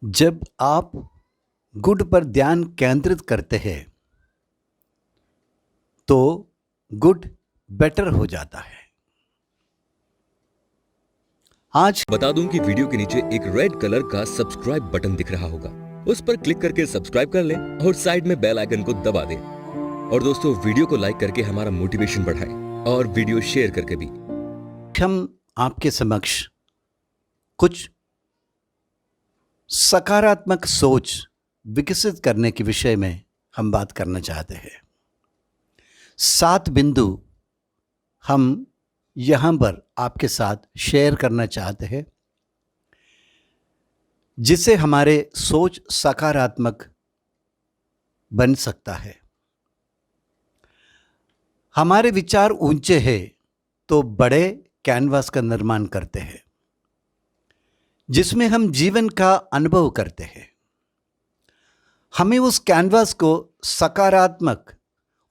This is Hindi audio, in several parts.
जब आप गुड पर ध्यान केंद्रित करते हैं तो गुड बेटर हो जाता है। आज बता दूं कि वीडियो के नीचे एक रेड कलर का सब्सक्राइब बटन दिख रहा होगा। उस पर क्लिक करके सब्सक्राइब कर लें और साइड में बेल आइकन को दबा दें। और दोस्तों, वीडियो को लाइक करके हमारा मोटिवेशन बढ़ाएं और वीडियो शेयर करके भी। हम आपके समक्ष कुछ सकारात्मक सोच विकसित करने के विषय में हम बात करना चाहते हैं। 7 बिंदु हम यहाँ पर आपके साथ शेयर करना चाहते हैं जिससे हमारे सोच सकारात्मक बन सकता है। हमारे विचार ऊंचे हैं तो बड़े कैनवास का निर्माण करते हैं जिसमें हम जीवन का अनुभव करते हैं। हमें उस कैनवास को सकारात्मक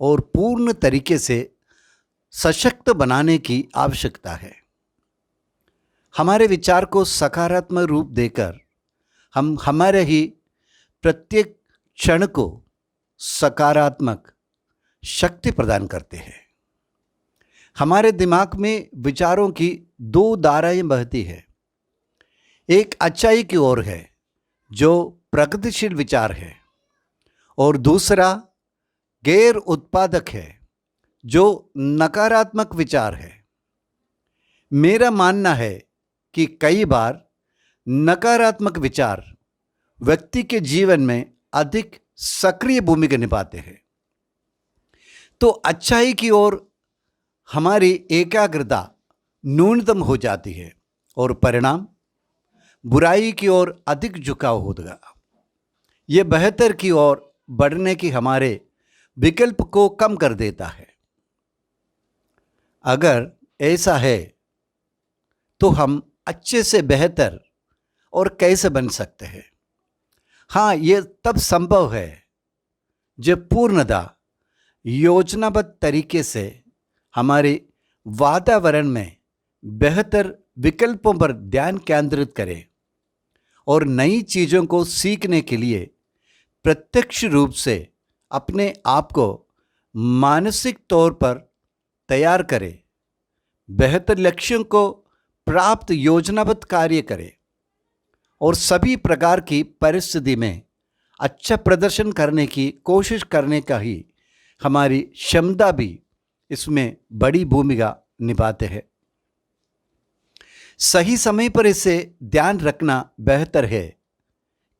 और पूर्ण तरीके से सशक्त बनाने की आवश्यकता है। हमारे विचार को सकारात्मक रूप देकर हम हमारे ही प्रत्येक क्षण को सकारात्मक शक्ति प्रदान करते हैं। हमारे दिमाग में विचारों की 2 धाराएं बहती है। एक अच्छाई की ओर है जो प्रगतिशील विचार है और दूसरा गैर उत्पादक है जो नकारात्मक विचार है। मेरा मानना है कि कई बार नकारात्मक विचार व्यक्ति के जीवन में अधिक सक्रिय भूमिका निभाते हैं। तो अच्छाई की ओर हमारी एकाग्रता न्यूनतम हो जाती है और परिणाम बुराई की ओर अधिक झुकाव होगा। ये बेहतर की ओर बढ़ने की हमारे विकल्प को कम कर देता है। अगर ऐसा है तो हम अच्छे से बेहतर और कैसे बन सकते हैं? हाँ, ये तब संभव है जब पूर्णतः योजनाबद्ध तरीके से हमारे वातावरण में बेहतर विकल्पों पर ध्यान केंद्रित करें और नई चीज़ों को सीखने के लिए प्रत्यक्ष रूप से अपने आप को मानसिक तौर पर तैयार करें, बेहतर लक्ष्यों को प्राप्त योजनाबद्ध कार्य करें और सभी प्रकार की परिस्थिति में अच्छा प्रदर्शन करने की कोशिश करने का ही हमारी क्षमता भी इसमें बड़ी भूमिका निभाते हैं। सही समय पर इसे ध्यान रखना बेहतर है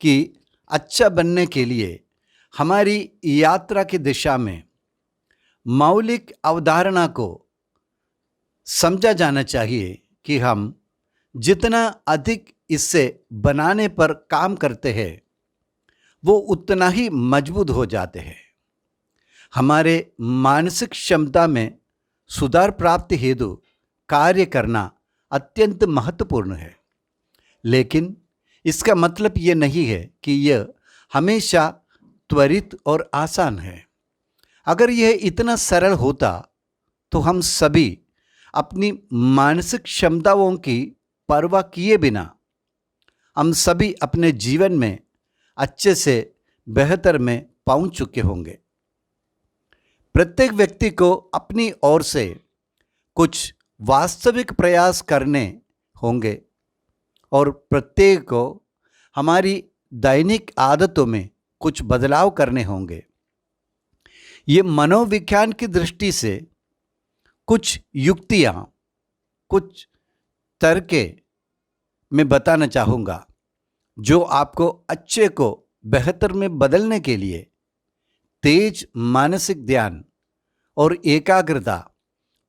कि अच्छा बनने के लिए हमारी यात्रा की दिशा में मौलिक अवधारणा को समझा जाना चाहिए कि हम जितना अधिक इससे बनाने पर काम करते हैं वो उतना ही मजबूत हो जाते हैं। हमारे मानसिक क्षमता में सुधार प्राप्ति हेतु कार्य करना अत्यंत महत्वपूर्ण है, लेकिन इसका मतलब ये नहीं है कि यह हमेशा त्वरित और आसान है। अगर यह इतना सरल होता तो हम सभी अपनी मानसिक क्षमताओं की परवाह किए बिना हम सभी अपने जीवन में अच्छे से बेहतर में पहुंच चुके होंगे। प्रत्येक व्यक्ति को अपनी ओर से कुछ वास्तविक प्रयास करने होंगे और प्रत्येक को हमारी दैनिक आदतों में कुछ बदलाव करने होंगे। ये मनोविज्ञान की दृष्टि से कुछ युक्तियाँ, कुछ तर्के मैं बताना चाहूँगा जो आपको अच्छे को बेहतर में बदलने के लिए तेज मानसिक ध्यान और एकाग्रता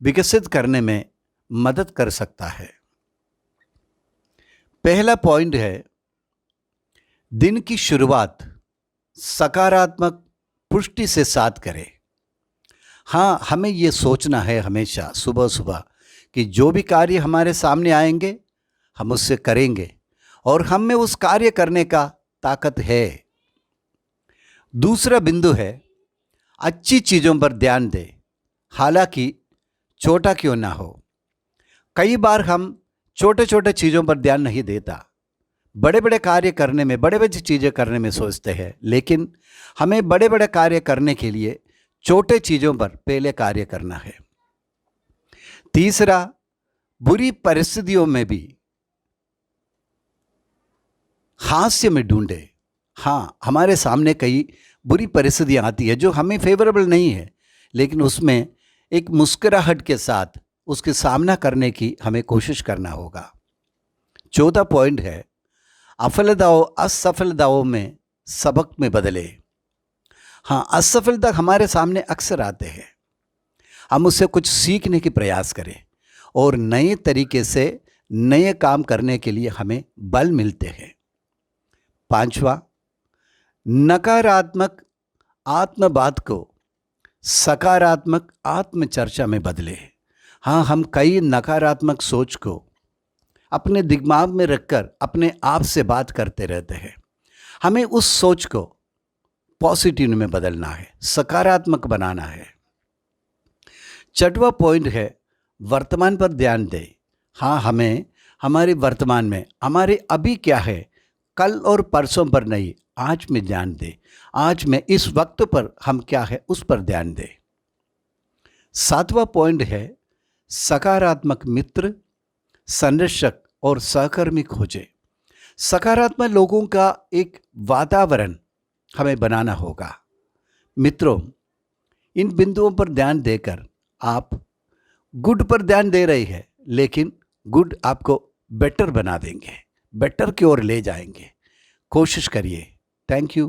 विकसित करने में मदद कर सकता है। पहला पॉइंट है, दिन की शुरुआत सकारात्मक पुष्टि से साथ करें। हाँ, हमें ये सोचना है हमेशा सुबह सुबह कि जो भी कार्य हमारे सामने आएंगे हम उससे करेंगे और हम में उस कार्य करने का ताकत है। दूसरा बिंदु है, अच्छी चीज़ों पर ध्यान दें, हालांकि छोटा क्यों ना हो। कई बार हम छोटे छोटे चीज़ों पर ध्यान नहीं देता, बड़े बड़े कार्य करने में, बड़े बड़े चीज़ें करने में सोचते हैं, लेकिन हमें बड़े बड़े कार्य करने के लिए छोटे चीज़ों पर पहले कार्य करना है। तीसरा, बुरी परिस्थितियों में भी हास्य में ढूंढे। हाँ, हमारे सामने कई बुरी परिस्थितियाँ आती है जो हमें फेवरेबल नहीं है, लेकिन उसमें एक मुस्कुराहट के साथ उसके सामना करने की हमें कोशिश करना होगा। चौथा पॉइंट है, असफलताओं में सबक में बदले। हाँ, असफलता हमारे सामने अक्सर आते हैं, हम उससे कुछ सीखने की प्रयास करें और नए तरीके से नए काम करने के लिए हमें बल मिलते हैं। पांचवा, नकारात्मक आत्मबात को सकारात्मक आत्मचर्चा में बदले। हाँ, हम कई नकारात्मक सोच को अपने दिमाग में रखकर अपने आप से बात करते रहते हैं। हमें उस सोच को पॉजिटिव में बदलना है, सकारात्मक बनाना है। छठवां पॉइंट है, वर्तमान पर ध्यान दें। हाँ, हमें हमारे वर्तमान में, हमारे अभी क्या है, कल और परसों पर नहीं, आज में ध्यान दें। आज में इस वक्त पर हम क्या है उस पर ध्यान दें। सातवां पॉइंट है, सकारात्मक मित्र, संरक्षक और सहकर्मी खोजें। सकारात्मक लोगों का एक वातावरण हमें बनाना होगा। मित्रों, इन बिंदुओं पर ध्यान देकर आप गुड पर ध्यान दे रहे हैं, लेकिन गुड आपको बेटर बना देंगे, बेटर की ओर ले जाएंगे। कोशिश करिए। Thank you.